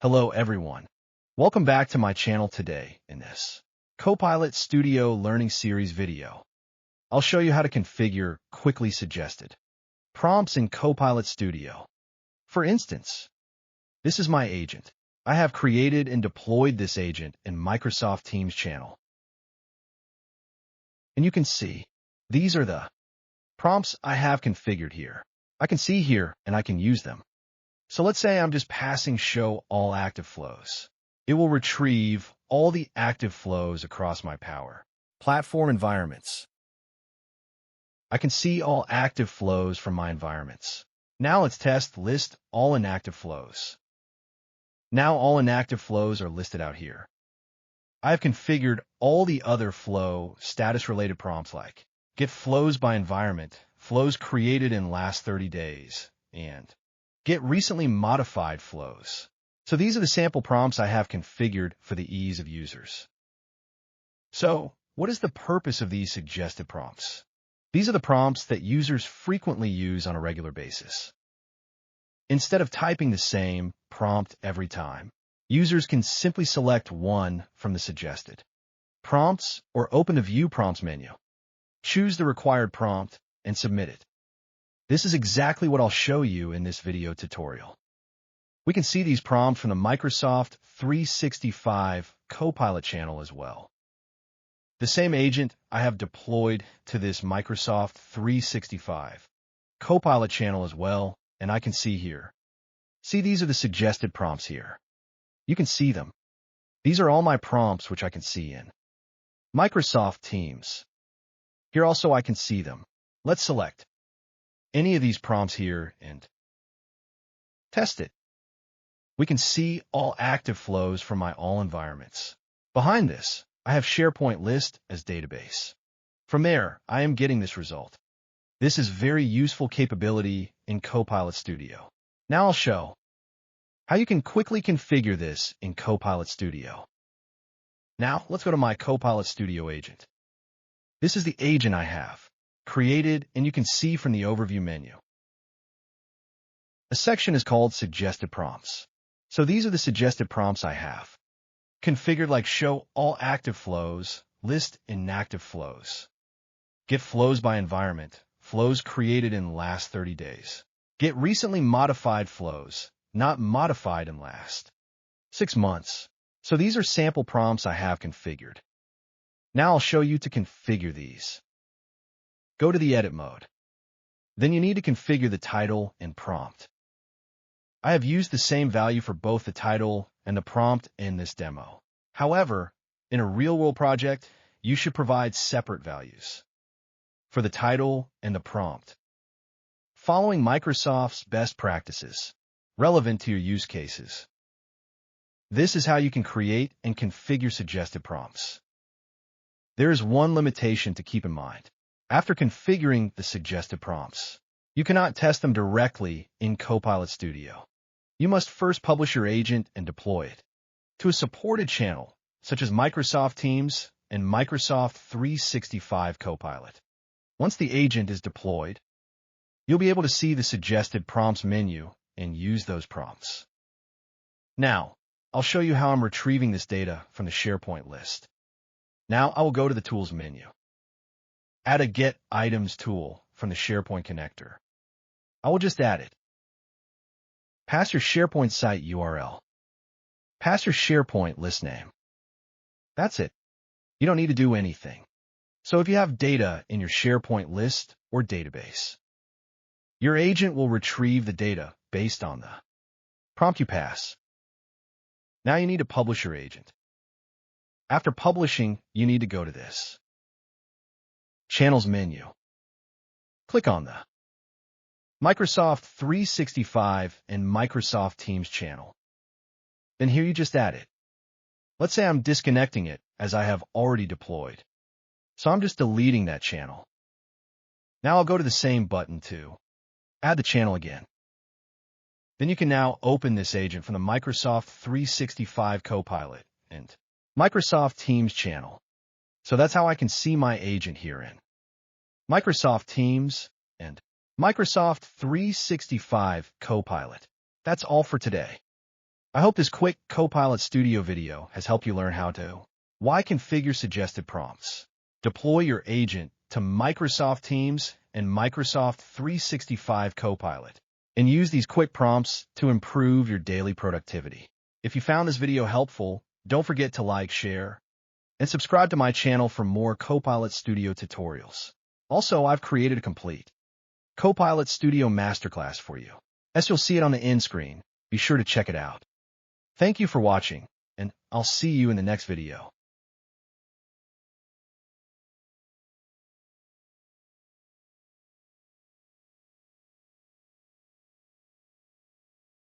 Hello everyone. Welcome back to my channel today in this Copilot Studio Learning Series video. I'll show you how to configure quickly suggested prompts in Copilot Studio. For instance, this is my agent. I have created and deployed this agent in Microsoft Teams channel. And you can see, these are the prompts I have configured here. I can see here and I can use them. So let's say I'm just passing show all active flows. It will retrieve all the active flows across my Power Platform environments. I can see all active flows from my environments. Now let's test list all inactive flows. Now all inactive flows are listed out here. I have configured all the other flow status-related prompts like get flows by environment, flows created in last 30 days, and get recently modified flows. So these are the sample prompts I have configured for the ease of users. So what is the purpose of these suggested prompts? These are the prompts that users frequently use on a regular basis. Instead of typing the same prompt every time, users can simply select one from the suggested prompts or open the View Prompts menu. Choose the required prompt and submit it. This is exactly what I'll show you in this video tutorial. We can see these prompts from the Microsoft 365 Copilot channel as well. The same agent I have deployed to this Microsoft 365 Copilot channel as well, and I can see here. See, these are the suggested prompts here. You can see them. These are all my prompts which I can see in Microsoft Teams. Here also I can see them. Let's select any of these prompts here and test it. We can see all active flows from my all environments. Behind this, I have SharePoint list as database. From there, I am getting this result. This is very useful capability in Copilot Studio. Now I'll show how you can quickly configure this in Copilot Studio. Now let's go to my Copilot Studio agent. This is the agent I have created, and you can see from the overview menu. A section is called Suggested Prompts. So these are the suggested prompts I have configured, like show all active flows, list inactive flows, get flows by environment, flows created in last 30 days, get recently modified flows, not modified in last 6 months. So these are sample prompts I have configured. Now I'll show you to configure these. Go to the edit mode. Then you need to configure the title and prompt. I have used the same value for both the title and the prompt in this demo. However, in a real-world project, you should provide separate values for the title and the prompt, following Microsoft's best practices relevant to your use cases. This is how you can create and configure suggested prompts. There is one limitation to keep in mind. After configuring the suggested prompts, you cannot test them directly in Copilot Studio. You must first publish your agent and deploy it to a supported channel, such as Microsoft Teams and Microsoft 365 Copilot. Once the agent is deployed, you'll be able to see the suggested prompts menu and use those prompts. Now, I'll show you how I'm retrieving this data from the SharePoint list. Now I will go to the Tools menu. Add a Get Items tool from the SharePoint connector. I will just add it. Pass your SharePoint site URL. Pass your SharePoint list name. That's it. You don't need to do anything. So if you have data in your SharePoint list or database, your agent will retrieve the data based on the prompt you pass. Now you need to publish your agent. After publishing, you need to go to this Channels menu. Click on the Microsoft 365 and Microsoft Teams channel. Then here you just add it. Let's say I'm disconnecting it as I have already deployed. So I'm just deleting that channel. Now I'll go to the same button to add the channel again. Then you can now open this agent from the Microsoft 365 Copilot and Microsoft Teams channel. So that's how I can see my agent here in Microsoft Teams and Microsoft 365 Copilot. That's all for today. I hope this quick Copilot Studio video has helped you learn how to why configure suggested prompts, deploy your agent to Microsoft Teams and Microsoft 365 Copilot, and use these quick prompts to improve your daily productivity. If you found this video helpful, don't forget to like, share, and subscribe to my channel for more Copilot Studio tutorials. Also, I've created a complete Copilot Studio Masterclass for you. As you'll see it on the end screen, be sure to check it out. Thank you for watching, and I'll see you in the next video.